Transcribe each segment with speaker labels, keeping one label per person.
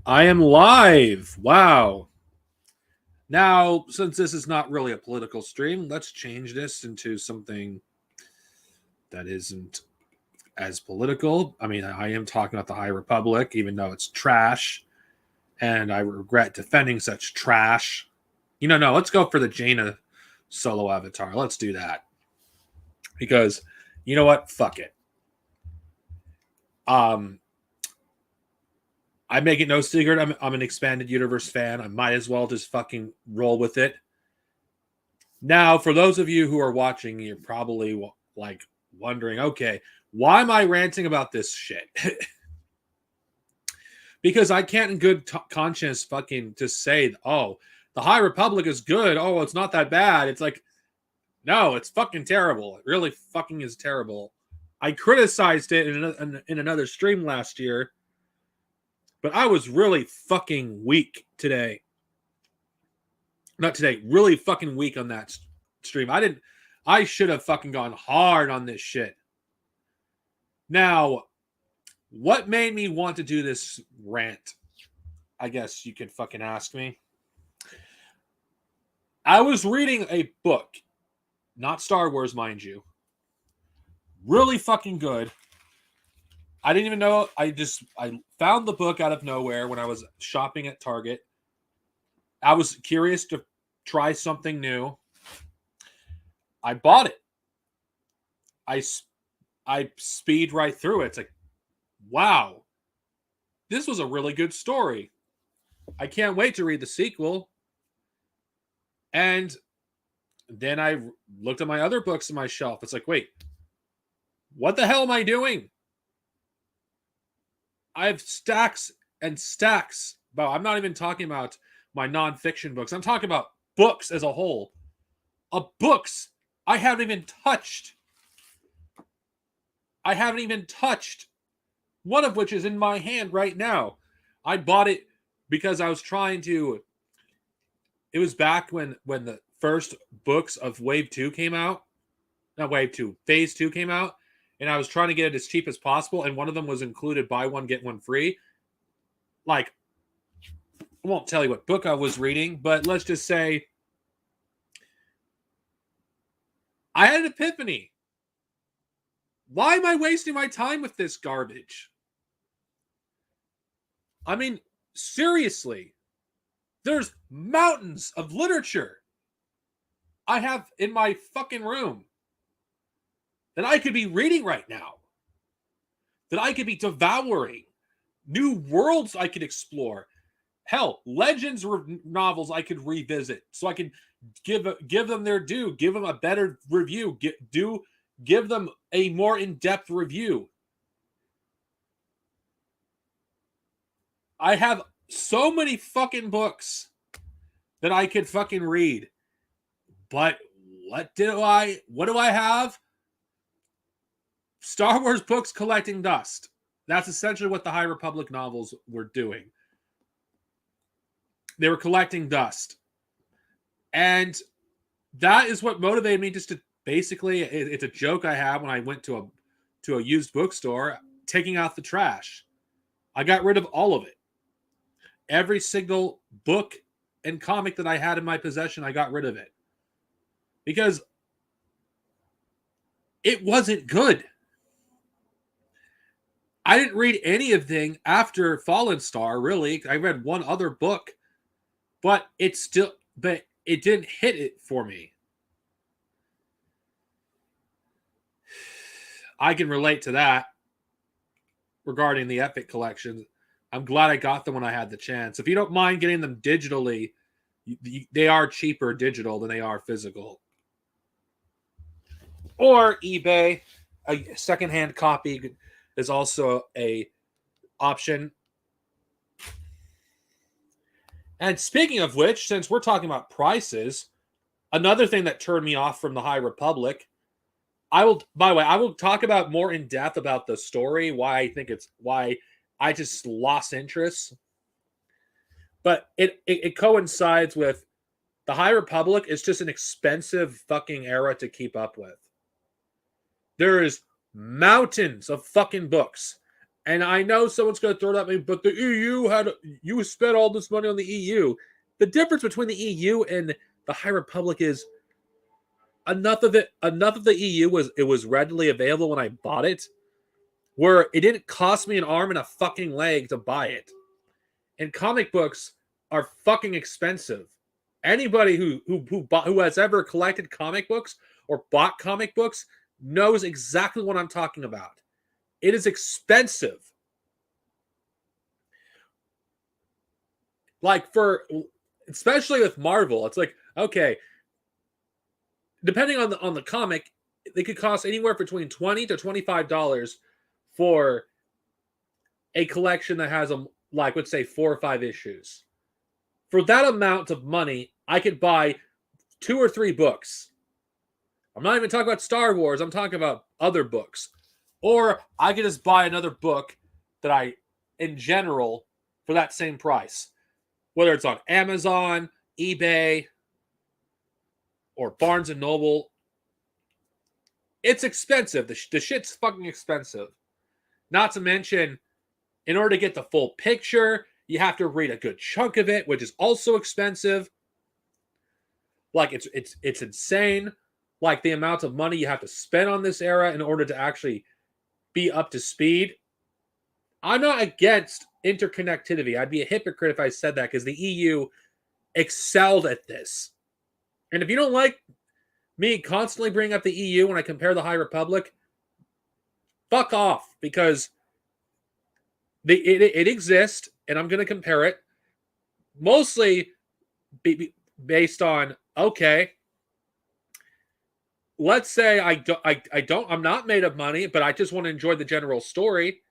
Speaker 1: I am live. Wow. Now, since this is not really a political stream, let's change this into something that isn't as political. I mean, I am talking about the High Republic, even though it's trash, and I regret defending such trash. No, let's go for the Jaina solo avatar. Let's do that. Because, you know what? Fuck it. Um, I make it no secret. I'm an expanded universe fan. I might as well just fucking roll with it. Now, for those of you who are watching, you're probably like wondering, okay, why am I ranting about this shit? Because I can't in good conscience fucking just say, oh, the High Republic is good. Oh, it's not that bad. It's like, no, it's fucking terrible. It really fucking is terrible. I criticized it in another stream last year, but I was really fucking weak today. Not today, really fucking weak on that stream. I should have fucking gone hard on this shit. Now, what made me want to do this rant? I guess you could fucking ask me. I was reading a book, not Star Wars, mind you. Really fucking good. I didn't even know. I found the book out of nowhere when I was shopping at Target. I was curious to try something new. I bought it. I speed right through it. It's like, wow, this was a really good story. I can't wait to read the sequel. And then I looked at my other books on my shelf. It's like, wait, what the hell am I doing? I have stacks and stacks. But I'm not even talking about my nonfiction books. I'm talking about books as a whole. Books I haven't even touched. One of which is in my hand right now. I bought it because I was trying to. It was back when the first books of Wave 2 came out. Not Wave 2, Phase 2 came out. And I was trying to get it as cheap as possible. And one of them was included buy one, get one free. Like, I won't tell you what book I was reading, but let's just say I had an epiphany. Why am I wasting my time with this garbage? I mean, seriously, there's mountains of literature I have in my fucking room that I could be reading right now, that I could be devouring, new worlds I could explore. Hell, Legends novels I could revisit so I could give them their due, give them a better review, give them a more in-depth review. I have so many fucking books that I could fucking read. But what do I have? Star Wars books collecting dust. That's essentially what the High Republic novels were doing. They were collecting dust. And that is what motivated me just to basically, it's a joke I have when I went to a used bookstore, taking out the trash. I got rid of all of it. Every single book and comic that I had in my possession, I got rid of it. Because it wasn't good. I didn't read anything after Fallen Star, really. I read one other book, but it didn't hit it for me. I can relate to that regarding the Epic collections. I'm glad I got them when I had the chance. If you don't mind getting them digitally, they are cheaper digital than they are physical. Or eBay, a secondhand copy is also a option. And speaking of which, since we're talking about prices, another thing that turned me off from the High Republic, I will talk about more in depth about the story, why I just lost interest. But it coincides with the High Republic is just an expensive fucking era to keep up with. There is mountains of fucking books. And I know someone's going to throw that at me, but the you spent all this money on the EU. The difference between the EU and the High Republic is enough of the EU was readily available when I bought it, where it didn't cost me an arm and a fucking leg to buy it. And comic books are fucking expensive. Anybody who has ever collected comic books or bought comic books knows exactly what I'm talking about. It is expensive. Like especially with Marvel, it's like, okay, depending on the comic, they could cost anywhere between $20 to $25 for a collection that has like, let's say 4 or 5 issues. For that amount of money, I could buy 2 or 3 books. I'm not even talking about Star Wars. I'm talking about other books. Or I could just buy another book that in general, for that same price. Whether it's on Amazon, eBay, or Barnes & Noble. It's expensive. The shit's fucking expensive. Not to mention, in order to get the full picture, you have to read a good chunk of it, which is also expensive. Like, it's insane. Like, the amount of money you have to spend on this era in order to actually be up to speed. I'm not against interconnectivity. I'd be a hypocrite if I said that, because the EU excelled at this. And if you don't like me constantly bringing up the EU when I compare the High Republic, fuck off, because it exists, and I'm going to compare it mostly based on, okay, let's say I'm not made of money, but I just want to enjoy the general story.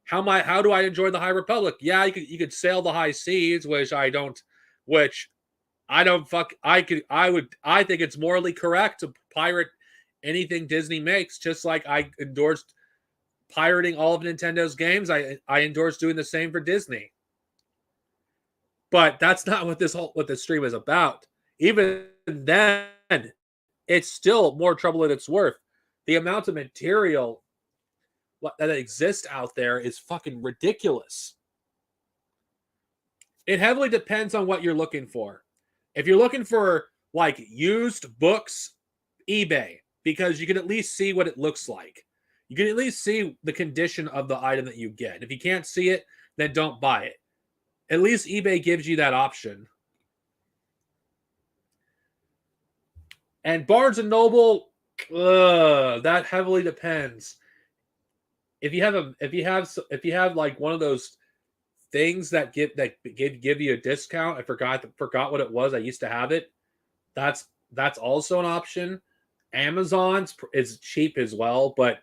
Speaker 1: How do I enjoy the High Republic? Yeah, you could sail the high seas, I think it's morally correct to pirate anything Disney makes, just like I endorsed pirating all of Nintendo's games. I endorse doing the same for Disney. But that's not what this stream is about. Even then, it's still more trouble than it's worth. The amount of material that exists out there is fucking ridiculous. It heavily depends on what you're looking for. If you're looking for like used books, eBay, because you can at least see what it looks like. You can at least see the condition of the item that you get. If you can't see it, then don't buy it. At least eBay gives you that option. And Barnes & Noble, that heavily depends. If you have like one of those things that give you a discount, I forgot what it was. I used to have it. That's also an option. Amazon's is cheap as well, but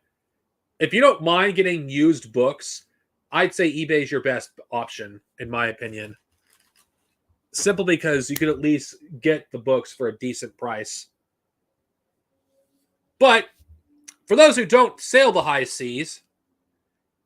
Speaker 1: if you don't mind getting used books, I'd say eBay's your best option, in my opinion. Simply because you could at least get the books for a decent price. But for those who don't sail the high seas,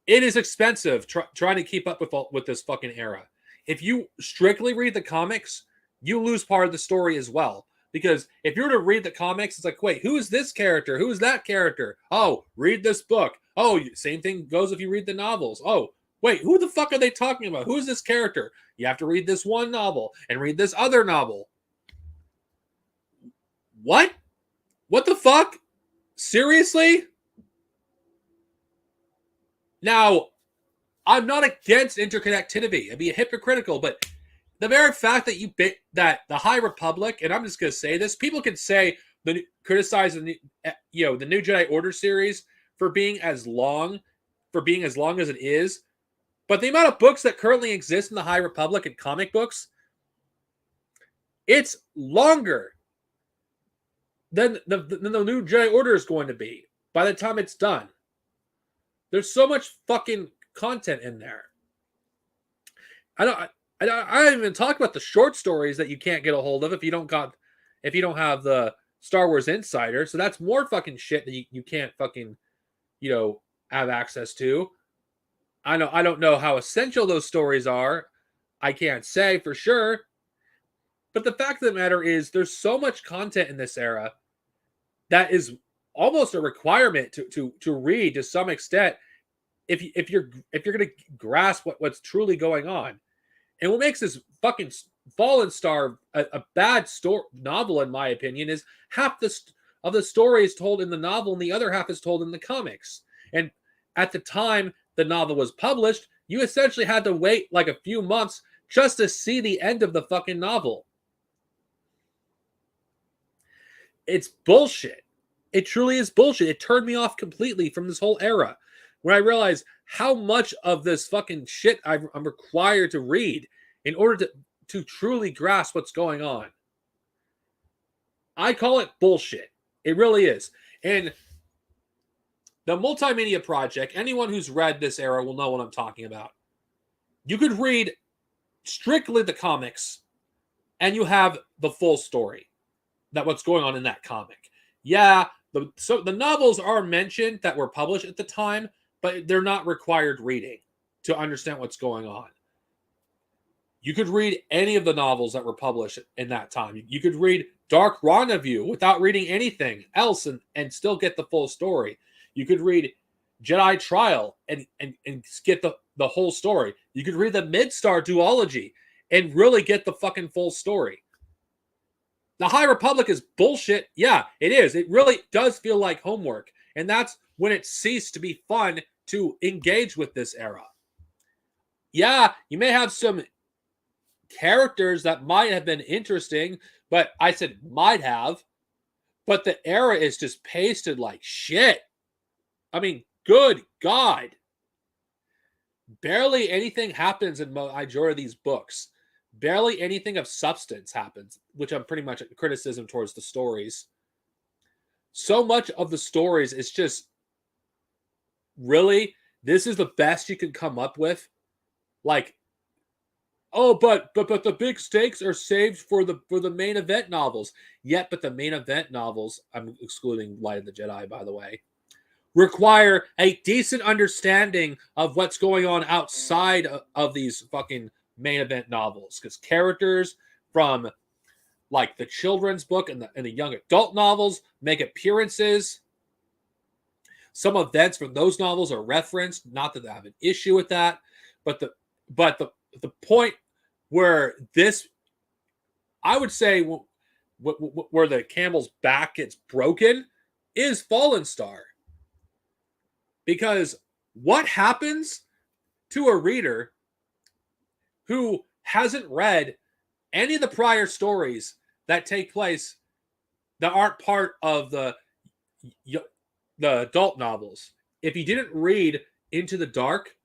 Speaker 1: it is expensive trying to keep up with this fucking era. If you strictly read the comics, you lose part of the story as well. Because if you were to read the comics, it's like, wait, who is this character? Who is that character? Oh, read this book. Oh, same thing goes if you read the novels. Oh, wait, who the fuck are they talking about? Who is this character? You have to read this one novel and read this other novel. What? What the fuck? Seriously? Now, I'm not against interconnectivity. I'd be hypocritical, but the very fact that the High Republic, and I'm just going to say this, people can criticize the new Jedi Order series for being as long as it is, but the amount of books that currently exist in the High Republic and comic books, it's longer than the new Jedi Order is going to be by the time it's done. There's so much fucking content in there. I don't even talk about the short stories that you can't get a hold of if you don't have the Star Wars Insider. So that's more fucking shit that you can't fucking, have access to. I don't know how essential those stories are. I can't say for sure. But the fact of the matter is there's so much content in this era that is almost a requirement to read to some extent if you're gonna grasp what's truly going on, and what makes this fucking Fallen Star a bad novel, in my opinion, is half of the story is told in the novel, and the other half is told in the comics. And at the time the novel was published, you essentially had to wait like a few months just to see the end of the fucking novel. It's bullshit. It truly is bullshit. It turned me off completely from this whole era, when I realized how much of this fucking shit I'm required to read in order to truly grasp what's going on. I call it bullshit. It really is. And the Multimedia Project, anyone who's read this era will know what I'm talking about. You could read strictly the comics, and you have the full story, that what's going on in that comic. Yeah, so the novels are mentioned that were published at the time, but they're not required reading to understand what's going on. You could read any of the novels that were published in that time. You could read Dark Rendezvous without reading anything else and still get the full story. You could read Jedi Trial and get the whole story. You could read the Midstar duology and really get the fucking full story. The High Republic is bullshit. Yeah, it is. It really does feel like homework. And that's when it ceased to be fun to engage with this era. Yeah, you may have some characters that might have been interesting, but I said might have. But the era is just pasted like shit. I mean, good God. Barely anything happens in majority of these books. Barely anything of substance happens, which I'm pretty much a criticism towards the stories. So much of the stories is just, really, this is the best you can come up with? Like, oh, but the big stakes are saved for the main event novels. Yet, but the main event novels, I'm excluding Light of the Jedi, by the way, require a decent understanding of what's going on outside of these fucking main event novels, because characters from like the children's book and the young adult novels make appearances. Some events from those novels are referenced. Not that I have an issue with that, but the point where this, I would say, where the camel's back gets broken is Fallen Star. Because what happens to a reader who hasn't read any of the prior stories that take place that aren't part of the adult novels? If you didn't read Into the Dark,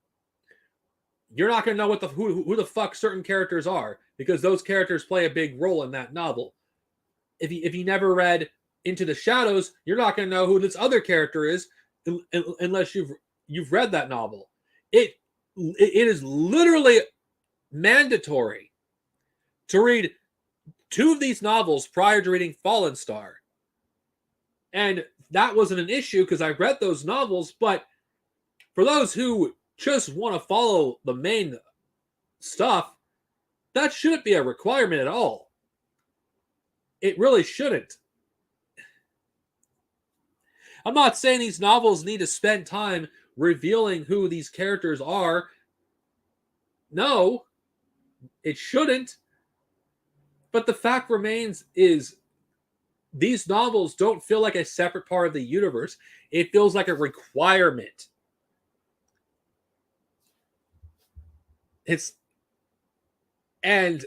Speaker 1: you're not going to know who the fuck certain characters are, because those characters play a big role in that novel. If you never read Into the Shadows, you're not going to know who this other character is unless you've read that novel. It is literally mandatory to read 2 of these novels prior to reading Fallen Star. And that wasn't an issue because I read those novels, but for those who just want to follow the main stuff, that shouldn't be a requirement at all. It really shouldn't. I'm not saying these novels need to spend time revealing who these characters are. No, it shouldn't. But the fact remains is these novels don't feel like a separate part of the universe. It feels like a requirement. And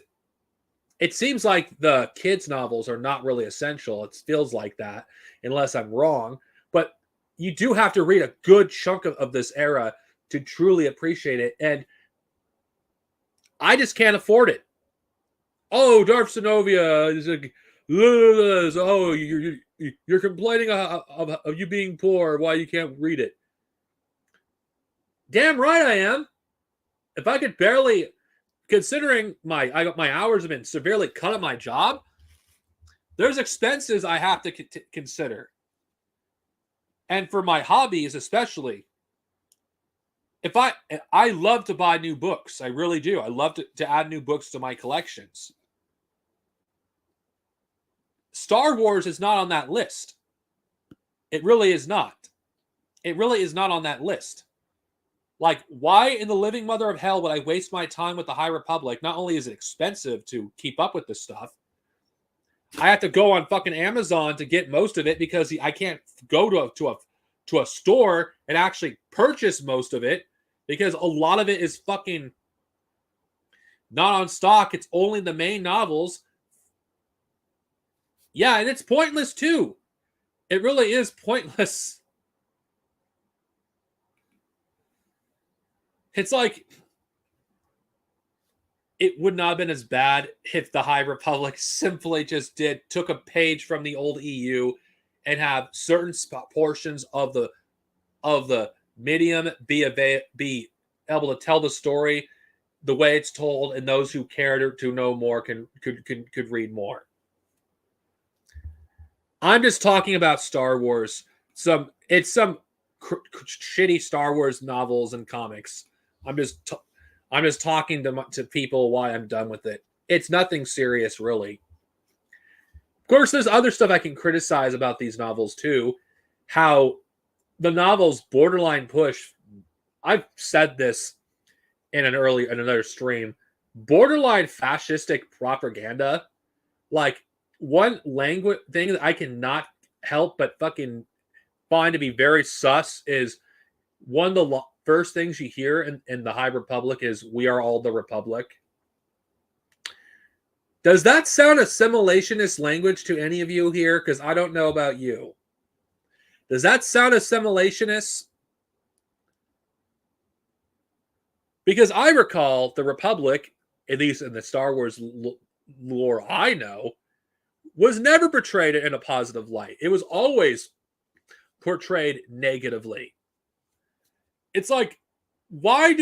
Speaker 1: it seems like the kids' novels are not really essential. It feels like that, unless I'm wrong. But you do have to read a good chunk of this era to truly appreciate it. And I just can't afford it. Oh, Darth Sinovia is like, oh, you're complaining of you being poor, why you can't read it. Damn right I am. If I could barely, considering my hours have been severely cut at my job, there's expenses I have to consider. And for my hobbies especially, I love to buy new books. I really do. I love to add new books to my collections. Star Wars is not on that list. It really is not. It really is not on that list. Like, why in the living mother of hell would I waste my time with the High Republic? Not only is it expensive to keep up with this stuff, I have to go on fucking Amazon to get most of it because I can't go to a store and actually purchase most of it because a lot of it is fucking not on stock. It's only the main novels. Yeah, and it's pointless too. It really is pointless. It's like it would not have been as bad if the High Republic simply just took a page from the old EU and have certain portions of the medium be able to tell the story the way it's told, and those who care to know more could read more. I'm just talking about Star Wars. Some shitty Star Wars novels and comics. I'm just talking to people why I'm done with it. It's nothing serious, really. Of course, there's other stuff I can criticize about these novels too. How the novels borderline push. I've said this in another stream. Borderline fascistic propaganda. Like, one language thing that I cannot help but fucking find to be very sus is one of the first things you hear in the High Republic is "We are all the Republic." Does that sound assimilationist language to any of you here? Because I don't know about you. Does that sound assimilationist? Because I recall the Republic, at least in the Star Wars lore I know, was never portrayed in a positive light. It was always portrayed negatively. It's like, why is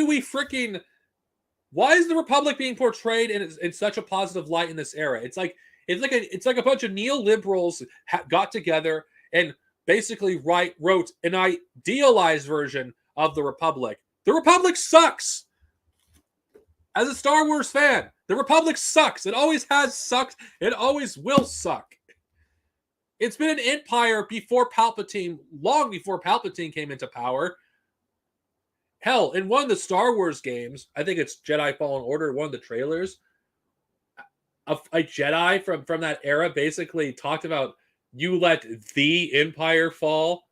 Speaker 1: the Republic being portrayed in such a positive light in this era? It's like a bunch of neoliberals got together and basically wrote an idealized version of the Republic. The Republic sucks. As a Star Wars fan, the Republic sucks. It always has sucked. It always will suck. It's been an empire before Palpatine, long before Palpatine came into power. Hell, in one of the Star Wars games, I think it's Jedi Fallen Order, one of the trailers, a Jedi from that era basically talked about, you let the Empire fall.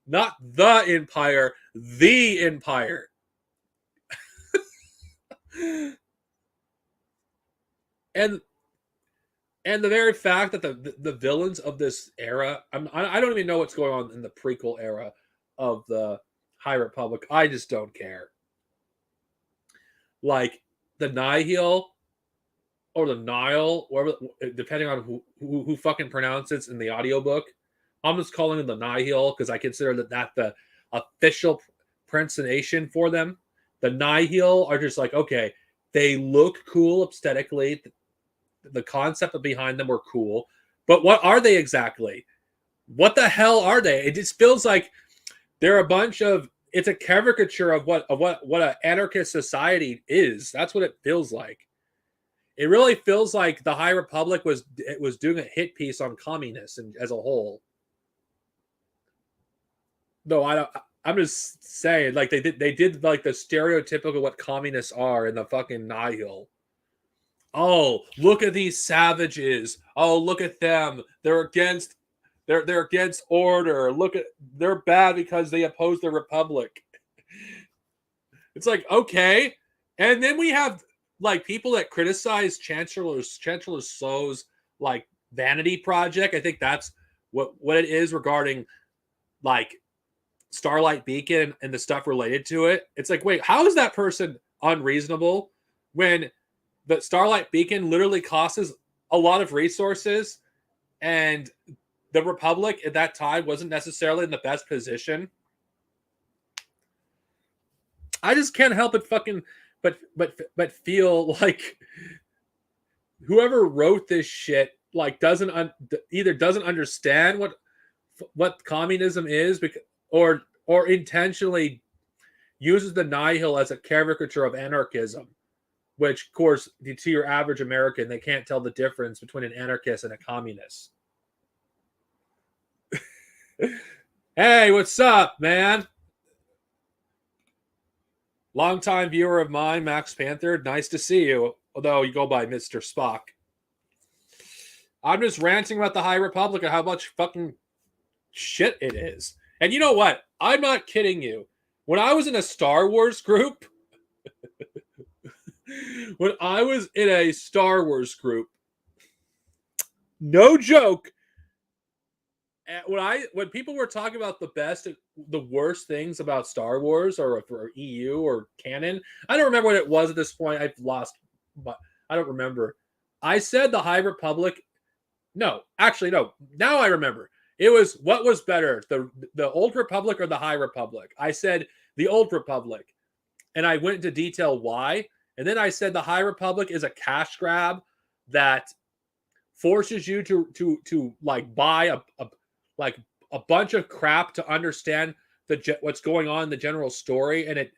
Speaker 1: Not the Empire, the Empire. and the very fact that the villains of this era, I don't even know what's going on in the prequel era of the High Republic. I just don't care. Like the Nihil or the Nile, whatever, depending on who fucking pronounces in the audiobook. I'm just calling them the Nihil because I consider that the official pronunciation for them. The Nihil are just like, okay, they look cool aesthetically. The concept behind them were cool, but what are they exactly? What the hell are they? It just feels like they're a bunch of. It's a caricature of what an anarchist society is. That's what it feels like. It really feels like the High Republic was doing a hit piece on communists and as a whole. No, I don't. I'm just saying, like they did like the stereotypical what communists are in the fucking Nihil. Oh, look at these savages. Oh, look at them. They're against order. They're bad because they oppose the Republic. It's like, okay. And then we have like people that criticize Chancellor So's like vanity project. I think that's what it is regarding like Starlight Beacon and the stuff related to it. It's like, wait, how is that person unreasonable when the Starlight Beacon literally costs a lot of resources and the Republic at that time wasn't necessarily in the best position? I just can't help but fucking but feel like whoever wrote this shit like either doesn't understand what communism is or intentionally uses the Nihil as a caricature of anarchism, which of course to your average American they can't tell the difference between an anarchist and a communist. Hey, what's up, man? Longtime viewer of mine, Max Panther. Nice to see you. Although you go by Mr. Spock. I'm just ranting about the High Republic and how much fucking shit it is. And you know what? I'm not kidding you. When I was in a Star Wars group, no joke, when people were talking about the worst things about Star Wars or EU or canon, I don't remember what it was at this point. I've lost, but I don't remember. I said the High Republic. No, actually, no. Now I remember. It was what was better, the Old Republic or the High Republic? I said the Old Republic, and I went into detail why. And then I said the High Republic is a cash grab that forces you to like buy a bunch of crap to understand what's going on in the general story, and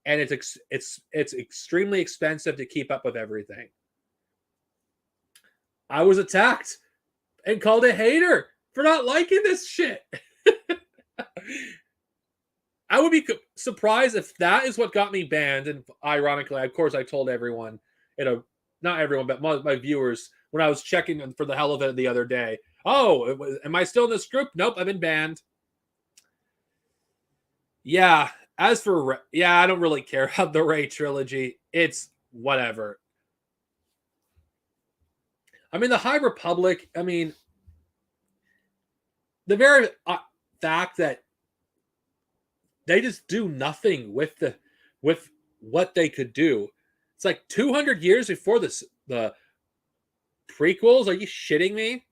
Speaker 1: it's extremely expensive to keep up with everything. I was attacked and called a hater for not liking this shit. I would be surprised if that is what got me banned. And ironically, of course, I told everyone, not everyone, but my viewers, when I was checking for the hell of it the other day. Oh, am I still in this group? Nope, I've been banned. Yeah, I don't really care about the Rey trilogy. It's whatever. I mean, the High Republic, I mean, the very fact that they just do nothing with what they could do. It's like 200 years before the prequels. Are you shitting me?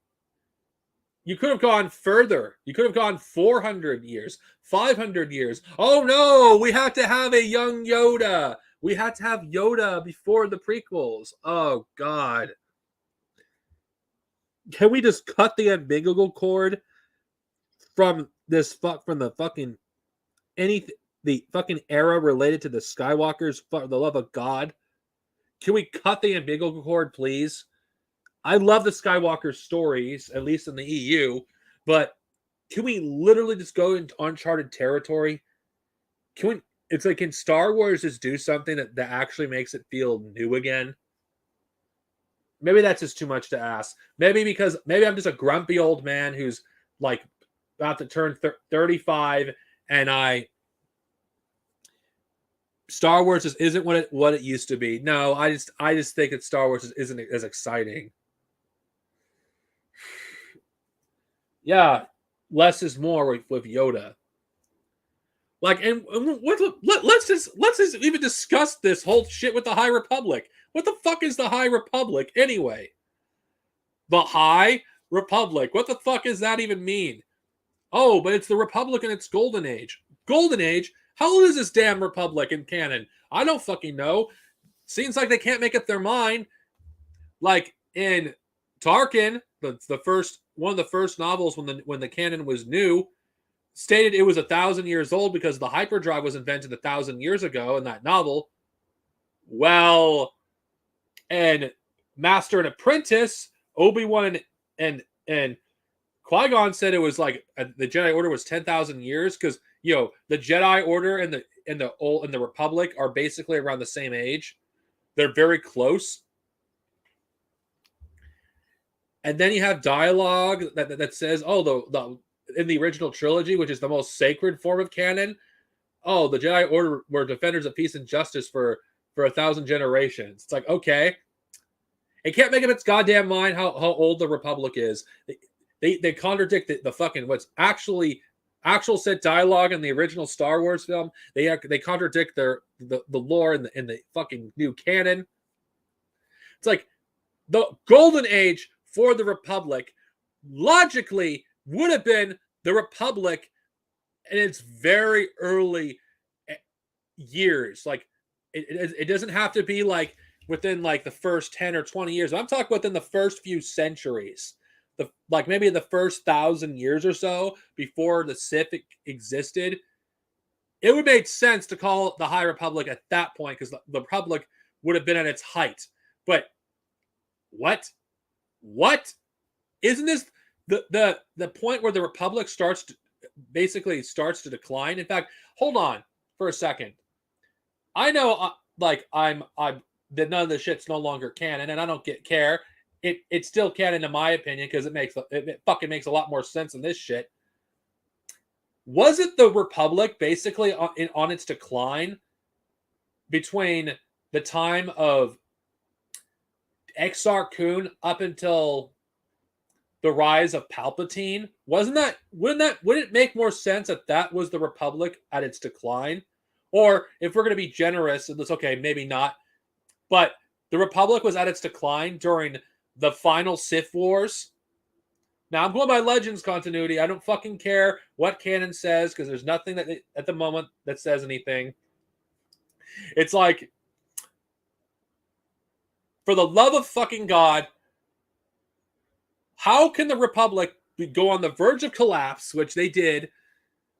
Speaker 1: You could have gone further. You could have gone 400 years, 500 years. Oh no, we have to have a young Yoda. We had to have Yoda before the prequels. Oh God. Can we just cut the umbilical cord from the fucking the fucking era related to the Skywalkers, for the love of God? Can we cut the umbilical cord, please? I love the Skywalker stories, at least in the EU, but can we literally just go into uncharted territory? Can Star Wars just do something that actually makes it feel new again? Maybe that's just too much to ask. Maybe I'm just a grumpy old man who's like about to turn 35, and Star Wars just isn't what it used to be. No, I just think that Star Wars isn't as exciting. Yeah, less is more with Yoda. Like, and let's just even discuss this whole shit with the High Republic. What the fuck is the High Republic anyway? The High Republic. What the fuck does that even mean? Oh, but it's the Republic in its golden age. Golden age? How old is this damn Republic in canon? I don't fucking know. Seems like they can't make up their mind. Like in Tarkin, the first one of the first novels when the canon was new, stated it was 1,000 years old because the hyperdrive was invented 1,000 years ago in that novel. Well, and Master and Apprentice, Obi-Wan and Qui-Gon said it was like the Jedi Order was 10,000 years because the Jedi Order and the Republic are basically around the same age. They're very close. And then you have dialogue that says, oh, in the original trilogy, which is the most sacred form of canon, oh, the Jedi Order were defenders of peace and justice for 1,000 generations. It's like, okay. It can't make up its goddamn mind how old the Republic is. They contradict the fucking what's actual set dialogue in the original Star Wars film. They contradict the lore in the fucking new canon. It's like the golden age for the Republic logically would have been the Republic in its very early years. Like it doesn't have to be like within like the first 10 or 20 years. I'm talking within the first few centuries. Like maybe the first 1,000 years or so before the Sith existed. It would make sense to call the High Republic at that point because the Republic would have been at its height. But what? Isn't this the point where the Republic starts to decline? In fact, hold on for a second. I know, like I'm that none of the shit's no longer canon, and I don't care. It's still canon in my opinion because it fucking makes a lot more sense than this shit. Was it the Republic basically on its decline between the time of Exar Kun up until the rise of Palpatine? Would it make more sense that was the Republic at its decline? Or if we're going to be generous, it's okay, maybe not. But the Republic was at its decline during the final Sith Wars. Now, I'm going by Legends continuity. I don't fucking care what canon says because there's nothing that at the moment that says anything. It's like, for the love of fucking God, how can the Republic go on the verge of collapse, which they did,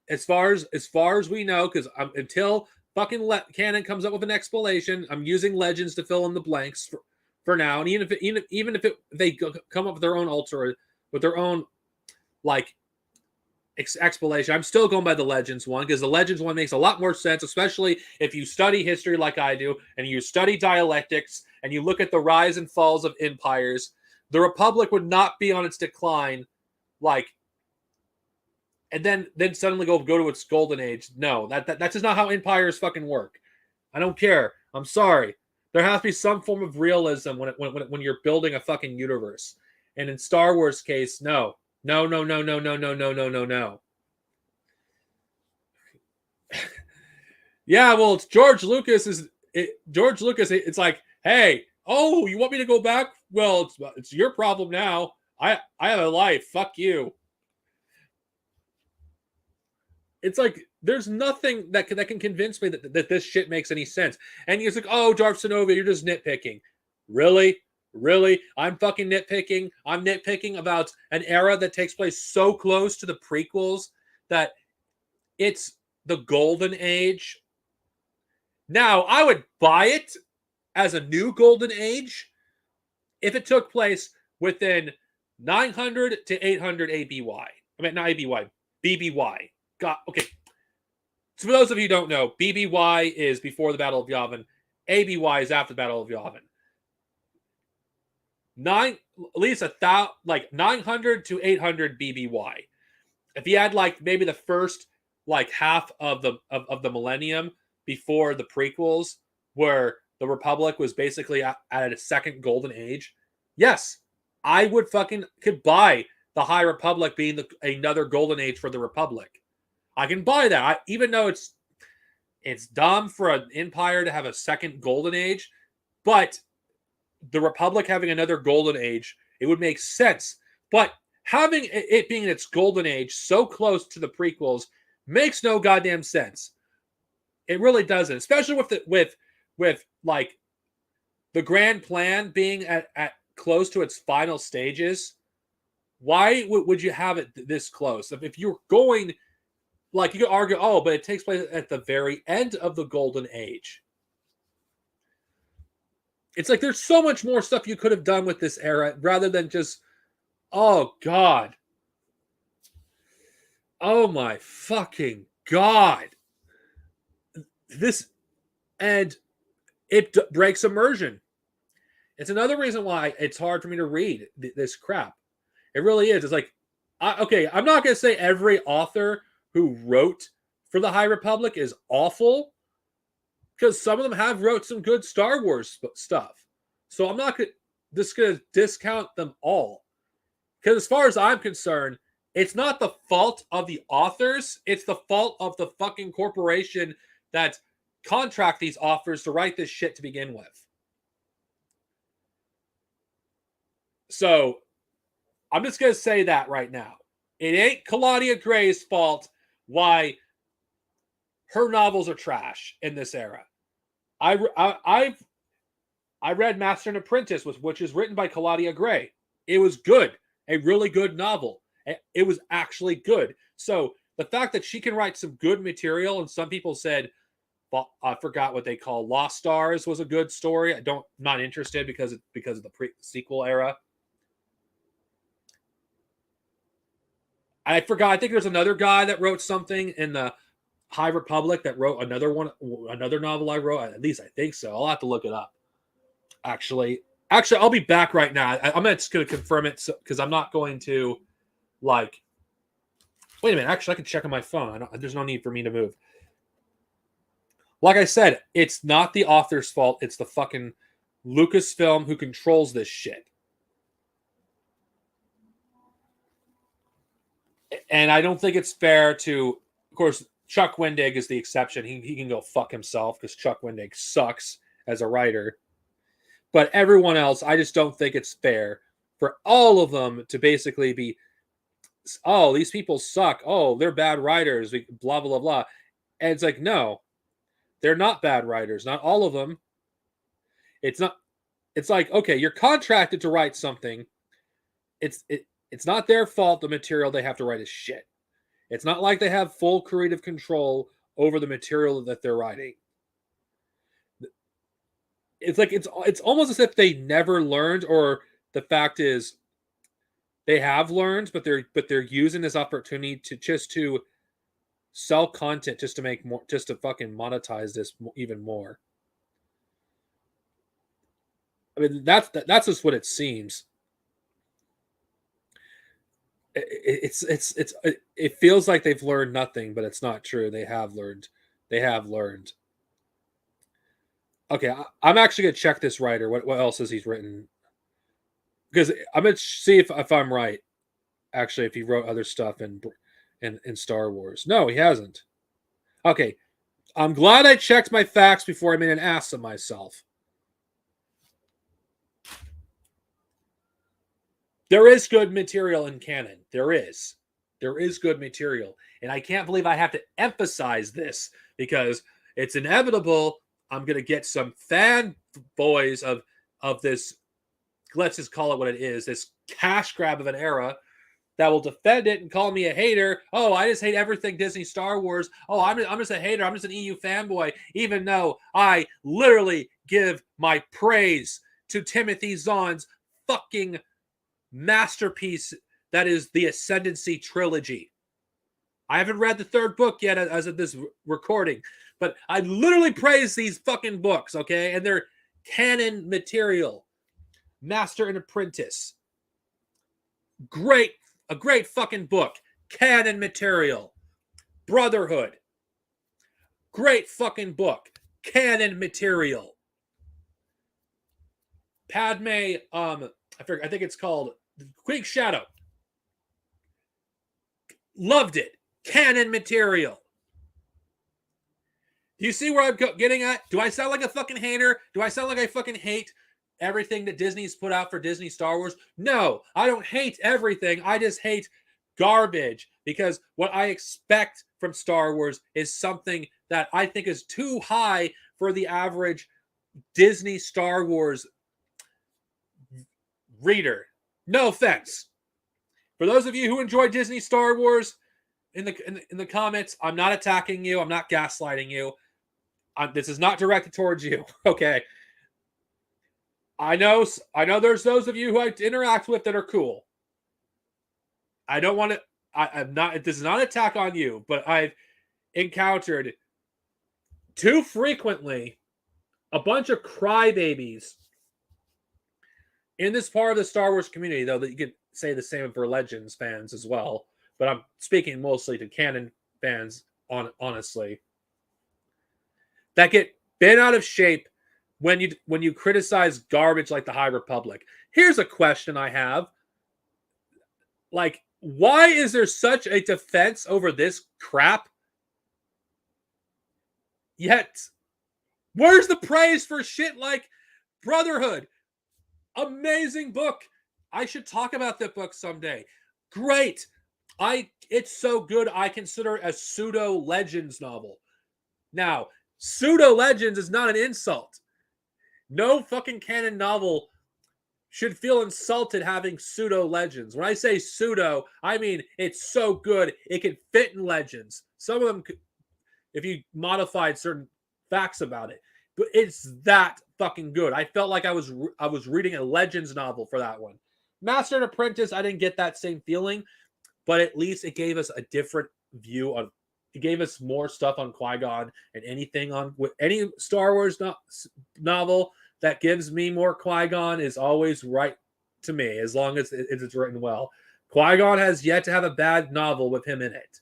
Speaker 1: as far as we know, because until fucking canon comes up with an explanation, I'm using Legends to fill in the blanks for now. And even if they come up with their own with their own like explanation, I'm still going by the Legends one because the Legends one makes a lot more sense, especially if you study history like I do and you study dialectics and you look at the rise and falls of empires. The Republic would not be on its decline, like, and then suddenly go to its golden age. No, that's just not how empires fucking work. I don't care. I'm sorry. There has to be some form of realism when you're building a fucking universe. And in Star Wars case, no. No. Yeah, well, it's George Lucas. It's like, hey, oh, you want me to go back? Well, it's your problem now. I have a life. Fuck you. It's like there's nothing that can convince me that this shit makes any sense. And he's like, oh, Darth Sinovia, you're just nitpicking. Really? I'm fucking nitpicking. I'm nitpicking about an era that takes place so close to the prequels that it's the golden age. Now, I would buy it as a new golden age if it took place within 900 to 800 ABY. I mean, not ABY, BBY. God, okay. So for those of you who don't know, BBY is before the Battle of Yavin. ABY is after the Battle of Yavin. At least 900 to 800 BBY. If you had like maybe the first like half of the millennium before the prequels, where the Republic was basically at a second golden age, yes, I could buy the High Republic being another golden age for the Republic. I can buy that, even though it's dumb for an empire to have a second golden age, but the Republic having another golden age, it would make sense. But having it being in its golden age so close to the prequels makes no goddamn sense. It really doesn't, especially with like the grand plan being at close to its final stages. Why would you have it this close? If you're going, like, you could argue, oh, but it takes place at the very end of the golden age. It's like there's so much more stuff you could have done with this era rather than just, oh God. Oh my fucking God. And it breaks immersion. It's another reason why it's hard for me to read this crap. It really is. It's like, okay, I'm not going to say every author who wrote for the High Republic is awful, because some of them have wrote some good Star Wars stuff. So I'm not just going to discount them all. Because as far as I'm concerned, it's not the fault of the authors. It's the fault of the fucking corporation that contract these authors to write this shit to begin with. So I'm just going to say that right now. It ain't Claudia Gray's fault why her novels are trash in this era. I read Master and Apprentice, which is written by Claudia Gray. It was good, a really good novel. It was actually good. So the fact that she can write some good material, and some people said, well, I forgot what they call Lost Stars was a good story. Not interested because of the sequel era. I forgot. I think there's another guy that wrote something in the High Republic that wrote another novel I wrote. At least I think so. I'll have to look it up. Actually, I'll be back right now. I'm just going to confirm it because I'm not going to like. Wait a minute. Actually, I can check on my phone. There's no need for me to move. Like I said, it's not the author's fault. It's the fucking Lucasfilm who controls this shit. And I don't think it's fair to, of course, Chuck Wendig is the exception. He can go fuck himself because Chuck Wendig sucks as a writer. But everyone else, I just don't think it's fair for all of them to basically be, oh, these people suck. Oh, they're bad writers. Blah, blah, blah. And it's like, no, they're not bad writers. Not all of them. It's not. It's like, okay, you're contracted to write something. It's not their fault the material they have to write is shit. It's not like they have full creative control over the material that they're writing. It's like it's almost as if they never learned, or the fact is they have learned, but they're using this opportunity to sell content just to make more, just to fucking monetize this even more. I mean, that's just what it seems. It feels like they've learned nothing, but it's not true. They have learned. They have learned. Okay, I'm actually gonna check this writer. What else has he written? Because I'm gonna see if I'm right. Actually, if he wrote other stuff in Star Wars. No, he hasn't. Okay, I'm glad I checked my facts before I made an ass of myself. There is good material in canon. There is good material. And I can't believe I have to emphasize this because it's inevitable. I'm going to get some fanboys of this, let's just call it what it is, this cash grab of an era that will defend it and call me a hater. Oh, I just hate everything Disney Star Wars. Oh, I'm just a hater. I'm just an EU fanboy, even though I literally give my praise to Timothy Zahn's fucking masterpiece that is the Ascendancy trilogy. I haven't read the third book yet as of this recording, but I literally praise these fucking books, okay? And they're canon material. Master and Apprentice. A great fucking book. Canon material. Brotherhood. Great fucking book. Canon material. Padme, I think it's called Queen Shadow. Loved it. Canon material. Do you see where I'm getting at? Do I sound like a fucking hater? Do I sound like I fucking hate everything that Disney's put out for Disney Star Wars? No, I don't hate everything. I just hate garbage because what I expect from Star Wars is something that I think is too high for the average Disney Star Wars reader. No offense. For those of you who enjoy Disney Star Wars, in the comments, I'm not attacking you. I'm not gaslighting you. This is not directed towards you. Okay. I know there's those of you who I interact with that are cool. I don't want to. I'm not. This is not an attack on you, but I've encountered too frequently a bunch of crybabies in this part of the Star Wars community, though, that you could say the same for Legends fans as well. But I'm speaking mostly to canon fans, honestly, that get bent out of shape when you criticize garbage like the High Republic. Here's a question I have. Like, why is there such a defense over this crap? Yet, where's the praise for shit like Brotherhood? Amazing book. I should talk about that book someday. Great. It's so good, I consider it a pseudo Legends novel. Now, pseudo Legends is not an insult. No fucking canon novel should feel insulted having pseudo Legends. When I say pseudo, I mean it's so good it can fit in Legends. Some of them, if you modified certain facts about it, but it's that fucking good. I felt like I was reading a Legends novel for that one. Master and Apprentice, I didn't get that same feeling, but at least it gave us a different view it gave us more stuff on Qui-Gon, and anything on with any Star Wars novel that gives me more Qui-Gon is always right to me, as long as it's written well. Qui-Gon has yet to have a bad novel with him in it.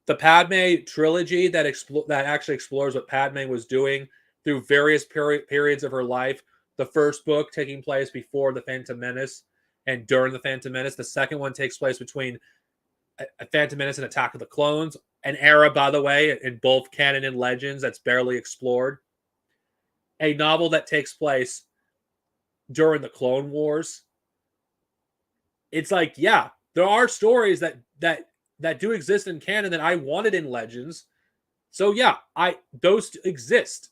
Speaker 1: The Padme trilogy that actually explores what Padme was doing through various periods of her life. The first book taking place before the Phantom Menace and during the Phantom Menace. The second one takes place between Phantom Menace and Attack of the Clones, an era, by the way, in both canon and legends that's barely explored. A novel that takes place during the Clone Wars. It's like, yeah, there are stories that do exist in canon that I wanted in Legends. So yeah, those exist.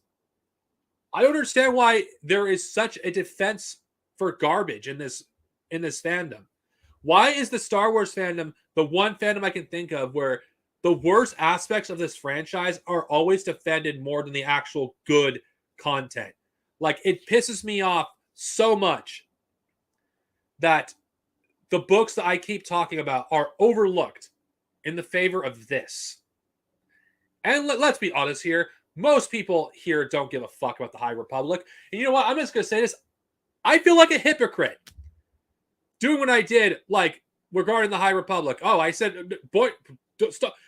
Speaker 1: I don't understand why there is such a defense for garbage in this fandom. Why is the Star Wars fandom the one fandom I can think of where the worst aspects of this franchise are always defended more than the actual good content? Like, it pisses me off so much that the books that I keep talking about are overlooked in the favor of this. And let's be honest here. Most people here don't give a fuck about the High Republic. And you know what? I'm just going to say this. I feel like a hypocrite doing what I did, like, regarding the High Republic. Oh, I said, boy,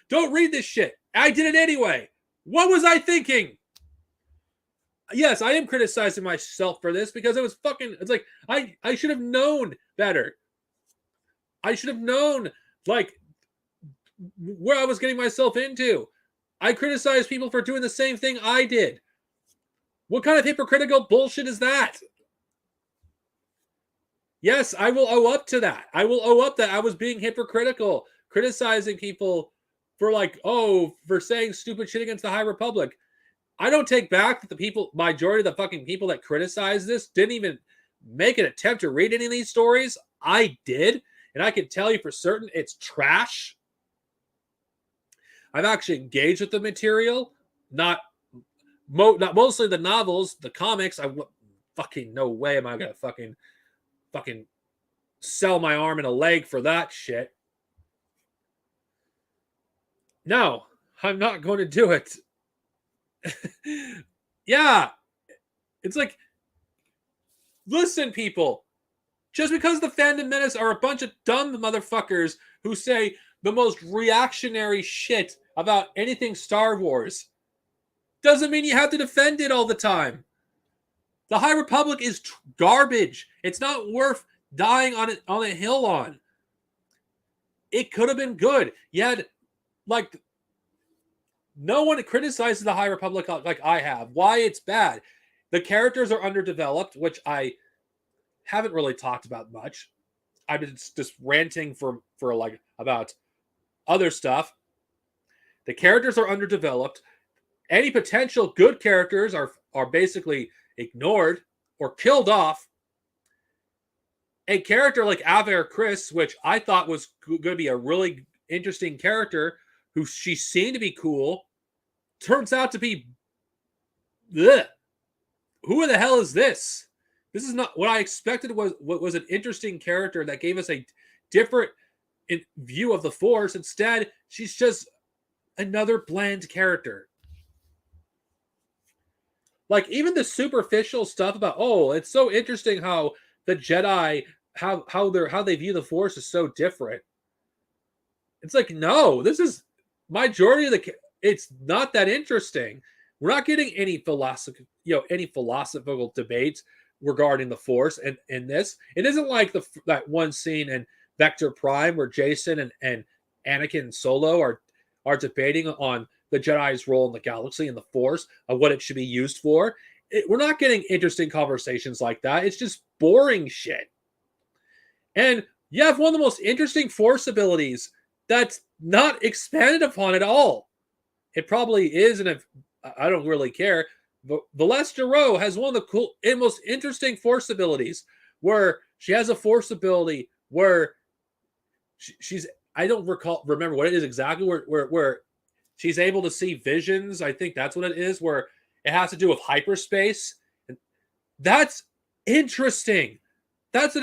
Speaker 1: don't read this shit. I did it anyway. What was I thinking? Yes, I am criticizing myself for this because it's like, I should have known better. I should have known, like, where I was getting myself into. I criticize people for doing the same thing I did. What kind of hypocritical bullshit is that? Yes, I will owe up to that. I will owe up that I was being hypocritical, criticizing people for for saying stupid shit against the High Republic. I don't take back that the majority of the fucking people that criticize this didn't even make an attempt to read any of these stories. I did, and I can tell you for certain it's trash. I've actually engaged with the material, not mostly the novels, the comics. Fucking no way am I gonna fucking sell my arm and a leg for that shit. No, I'm not going to do it. Yeah, it's like, listen, people. Just because the Phantom Menace are a bunch of dumb motherfuckers who say the most reactionary shit about anything Star Wars doesn't mean you have to defend it all the time. The High Republic is garbage. It's not worth dying on a hill on. It could have been good. Yet, like, no one criticizes the High Republic like I have. Why it's bad. The characters are underdeveloped, which I haven't really talked about much. I've been just ranting for like about other stuff. The characters are underdeveloped. Any potential good characters are basically ignored or killed off. A character like Avar Kriss, which I thought was going to be a really interesting character, who she seemed to be cool, turns out to be bleh. Who the hell is this? This is not what I expected. Was an interesting character that gave us a different view of the Force. Instead, she's just another bland character. Like, even the superficial stuff about, oh, it's so interesting how the Jedi, how they view the Force is so different. It's like, no, this is majority of it's not that interesting. We're not getting any philosophical debates regarding the Force and in this. It isn't like that one scene in Vector Prime where Jason and Anakin and Solo are debating on the Jedi's role in the galaxy and the Force, of what it should be used for. We're not getting interesting conversations like that. It's just boring shit. And you have one of the most interesting Force abilities that's not expanded upon at all. It probably is, and I don't really care. But Valestra Rowe has one of the cool and most interesting Force abilities, where she has a Force ability where she's, I don't remember what it is exactly, where she's able to see visions. I think that's what it is, where it has to do with hyperspace. And that's interesting. That's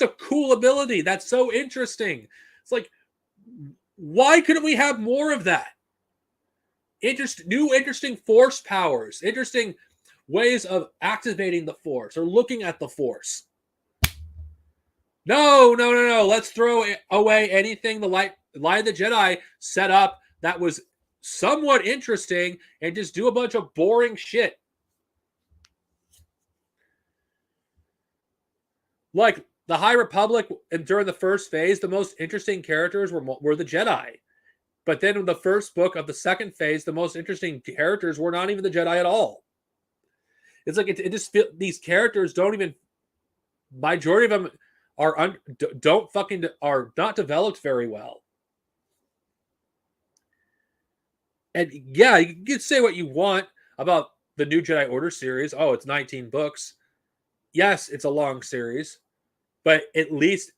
Speaker 1: a cool ability. That's so interesting. It's like, Why couldn't we have more of that? New interesting force powers, interesting ways of activating the force or looking at the force. No. Let's throw away anything the Light of the Jedi set up that was somewhat interesting and just do a bunch of boring shit. Like the High Republic during the first phase, the most interesting characters were the Jedi. But then in the first book of the second phase, the most interesting characters were not even the Jedi at all. It's like it just feels these characters don't even. Majority of them are are not developed very well. And yeah, you can say what you want about the New Jedi Order series. Oh, it's 19 books. Yes, it's a long series, but at least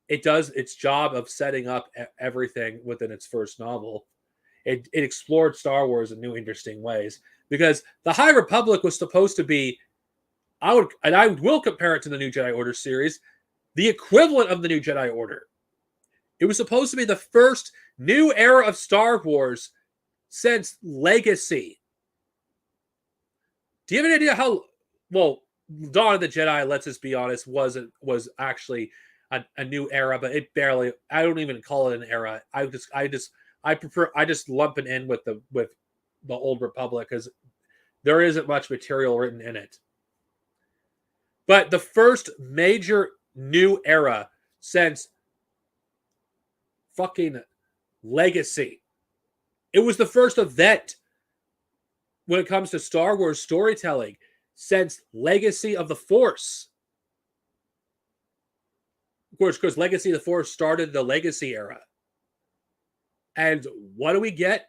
Speaker 1: it does its job of setting up everything within its first novel. It explored Star Wars in new, interesting ways because the High Republic was supposed to be, I will compare it to the New Jedi Order series, the equivalent of the New Jedi Order. It was supposed to be the first new era of Star Wars since Legacy. Do you have any idea how well Dawn of the Jedi, let's just be honest, was actually a new era, but it barely, I don't even call it an era. I just lump it in with the Old Republic because there isn't much material written in it. But the first major new era since fucking Legacy. It was the first event when it comes to Star Wars storytelling since Legacy of the Force. Of course, because Legacy of the Force started the Legacy era. And what do we get?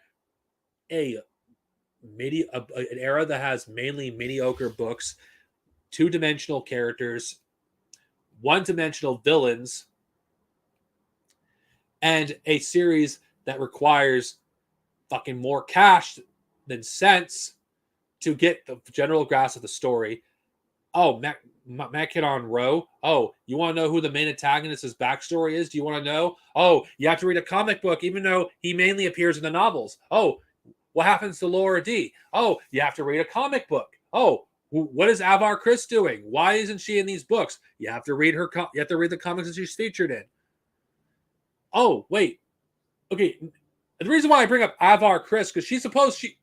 Speaker 1: An era that has mainly mediocre books, two-dimensional characters, one-dimensional villains, and a series that requires fucking more cash than sense to get the general grasp of the story. Oh, Mackinac Rowe. Oh, you want to know who the main antagonist's backstory is? Do you want to know? Oh, you have to read a comic book, even though he mainly appears in the novels. Oh, what happens to Laura D? Oh, you have to read a comic book. Oh, what is Avar Kriss doing? Why isn't she in these books? You have to read her. You have to read the comics that she's featured in. Oh, wait. Okay, the reason why I bring up Avar Kriss because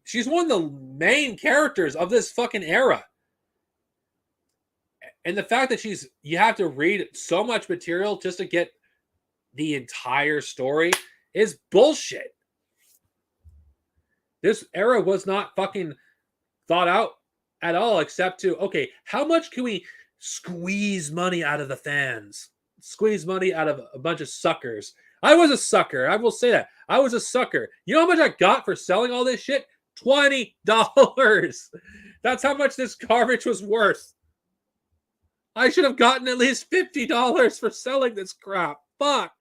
Speaker 1: she's one of the main characters of this fucking era. And the fact that you have to read so much material just to get the entire story is bullshit. This era was not fucking thought out at all, except to, okay, how much can we squeeze money out of the fans? Squeeze money out of a bunch of suckers. I was a sucker. I will say that. I was a sucker. You know how much I got for selling all this shit? $20. That's how much this garbage was worth. I should have gotten at least $50 for selling this crap. Fuck.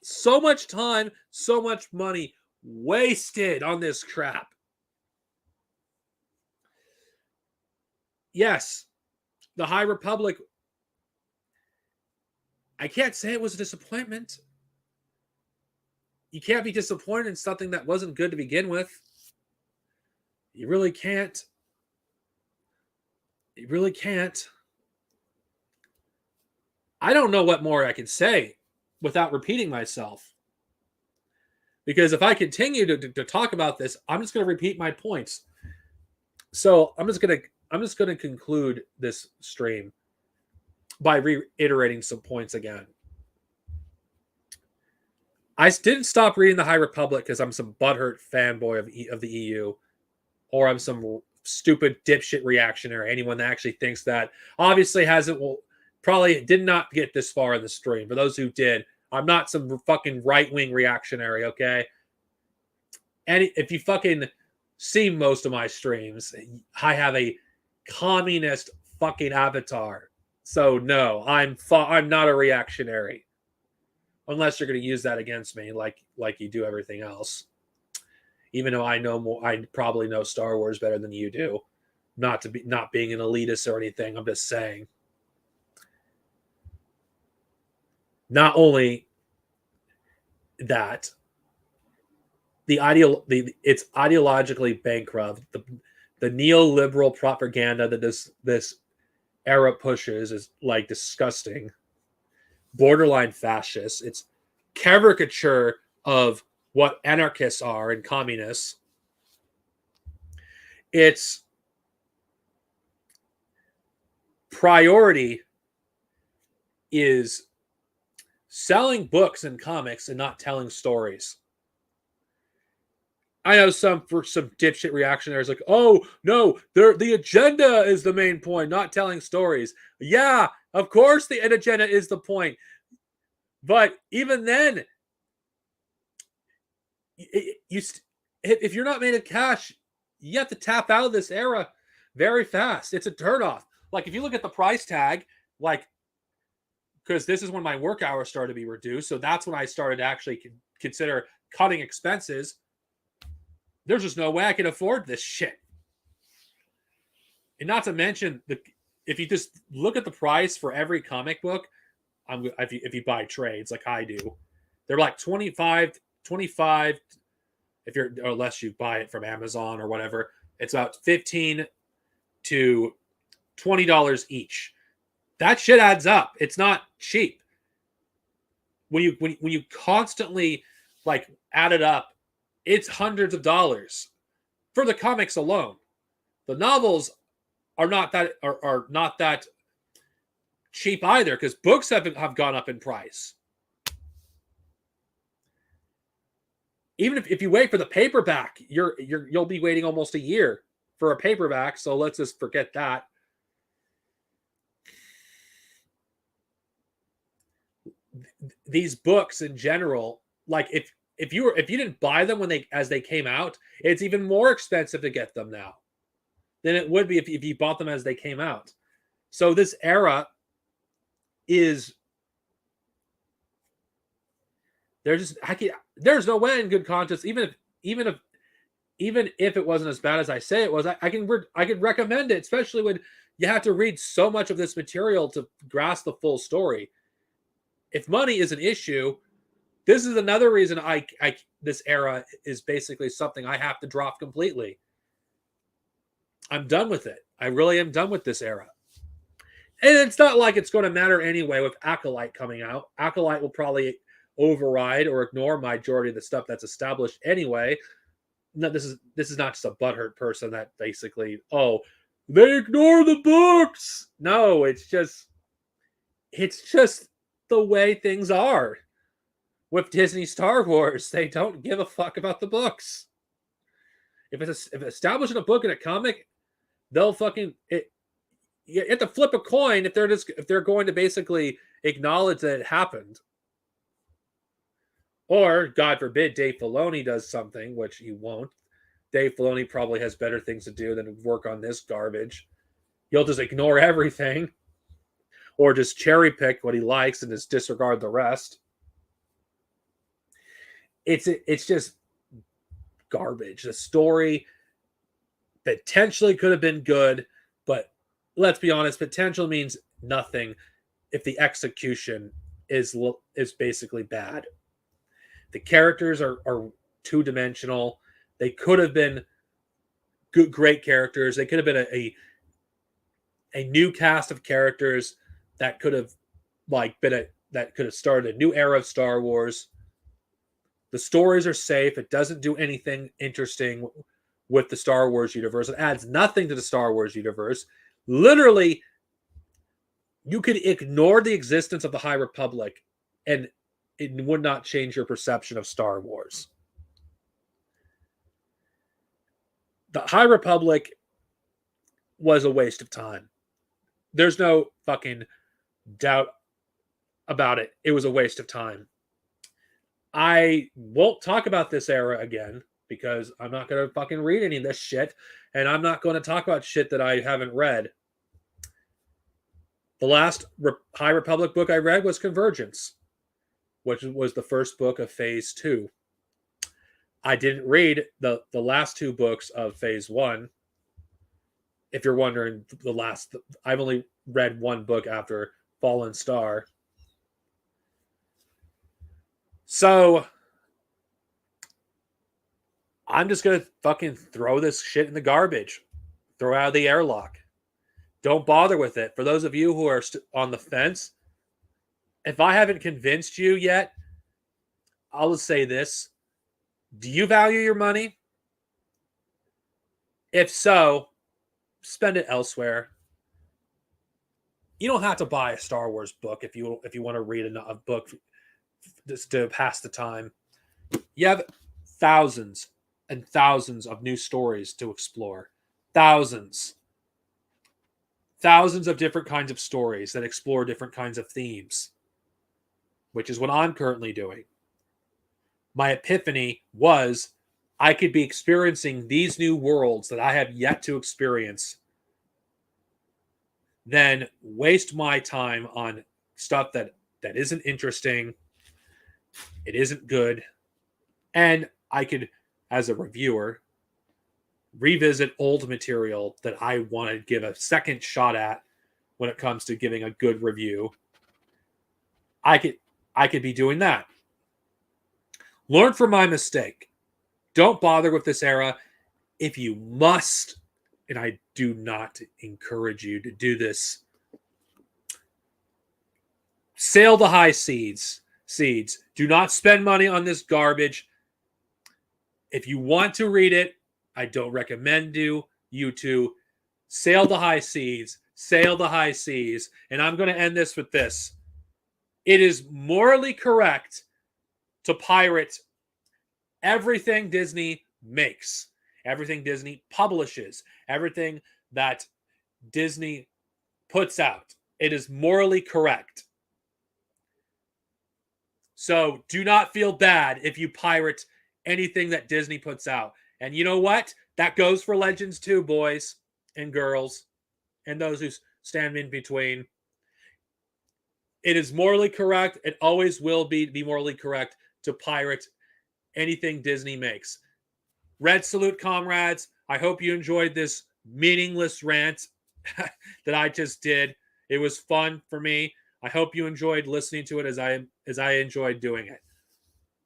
Speaker 1: So much time, so much money wasted on this crap. Yes, the High Republic, I can't say it was a disappointment. You can't be disappointed in something that wasn't good to begin with. You really can't. You really can't. I don't know what more I can say without repeating myself. Because if I continue to talk about this, I'm just going to repeat my points. So I'm just going to conclude this stream by reiterating some points again. I didn't stop reading the High Republic because I'm some butthurt fanboy of the EU, or I'm some stupid dipshit reactionary. Anyone that actually thinks that obviously probably did not get this far in the stream. For those who did, I'm not some fucking right-wing reactionary, okay? And if you fucking see most of my streams, I have a communist fucking avatar. So no, I'm not a reactionary. Unless you're going to use that against me like you do everything else. Even though I know more, I probably know Star Wars better than you do. Not being an elitist or anything. I'm just saying. Not only that it's ideologically bankrupt. The neoliberal propaganda that this era pushes is like disgusting, borderline fascist. It's caricature of what anarchists are and communists. Its priority is selling books and comics and not telling stories. I know some dipshit reactionaries like, oh no, the agenda is the main point, not telling stories. Yeah, of course the agenda is the point, but even then, if you're not made of cash, you have to tap out of this era very fast. It's a turnoff. Like if you look at the price tag, like because this is when my work hours started to be reduced, so that's when I started to actually consider cutting expenses. There's just no way I can afford this shit. And not to mention, if you just look at the price for every comic book, if you buy trades like I do, they're like 25 if you're, or unless you buy it from Amazon or whatever, it's about $15 to $20 each. That shit adds up. It's not cheap. When you constantly like add it up, it's hundreds of dollars for the comics alone. The novels are not that cheap either, because books have gone up in price. Even if you wait for the paperback, you'll be waiting almost a year for a paperback. So let's just forget that. These books in general, like if you didn't buy them as they came out, it's even more expensive to get them now than it would be if you bought them as they came out. So this era is there's no way in good conscience, even if it wasn't as bad as I say it was, I could recommend it, especially when you have to read so much of this material to grasp the full story. If money is an issue, this is another reason this era is basically something I have to drop completely. I'm done with it. I really am done with this era. And it's not like it's going to matter anyway with Acolyte coming out. Acolyte will probably override or ignore majority of the stuff that's established anyway. No, this is not just a butthurt person that basically, oh, they ignore the books. No, it's just the way things are. With Disney Star Wars, they don't give a fuck about the books. If establishing a book in a comic, they'll fucking it. You have to flip a coin if they're going to basically acknowledge that it happened. Or, God forbid, Dave Filoni does something, which he won't. Dave Filoni probably has better things to do than work on this garbage. He'll just ignore everything. Or just cherry pick what he likes and just disregard the rest. It's just garbage. The story potentially could have been good, but let's be honest, potential means nothing if the execution is basically bad. The characters are two-dimensional. They could have been great characters. They could have been a new cast of characters that could have started a new era of Star Wars. The stories are safe. It doesn't do anything interesting with the Star Wars universe. It adds nothing to the Star Wars universe. Literally, you could ignore the existence of the High Republic and it would not change your perception of Star Wars. The High Republic was a waste of time. There's no fucking doubt about it. It was a waste of time. I won't talk about this era again because I'm not going to fucking read any of this shit, and I'm not going to talk about shit that I haven't read. The last High Republic book I read was Convergence, which was the first book of Phase 2. I didn't read the last two books of Phase 1. If you're wondering, I've only read one book after Fallen Star. So, I'm just going to fucking throw this shit in the garbage. Throw out of the airlock. Don't bother with it. For those of you who are on the fence, if I haven't convinced you yet, I'll just say this. Do you value your money? If so, spend it elsewhere. You don't have to buy a Star Wars book if you want to read a book just to pass the time. You have thousands and thousands of new stories to explore. Thousands of different kinds of stories that explore different kinds of themes, which is what I'm currently doing. My epiphany was I could be experiencing these new worlds that I have yet to experience, then waste my time on stuff that isn't interesting, it isn't good, and I could, as a reviewer, revisit old material that I want to give a second shot at when it comes to giving a good review. I could be doing that. Learn from my mistake. Don't bother with this era. If you must, and I do not encourage you to do this, sail the high seas. Do not spend money on this garbage. If you want to read it, I don't recommend you to sail the high seas. Sail the high seas. And I'm going to end this with this. It is morally correct to pirate everything Disney makes, everything Disney publishes, everything that Disney puts out. It is morally correct. So do not feel bad if you pirate anything that Disney puts out. And you know what? That goes for Legends too, boys and girls, and those who stand in between. It is morally correct. It always will be morally correct to pirate anything Disney makes. Red salute, comrades. I hope you enjoyed this meaningless rant that I just did. It was fun for me. I hope you enjoyed listening to it as I enjoyed doing it.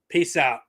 Speaker 1: Peace out.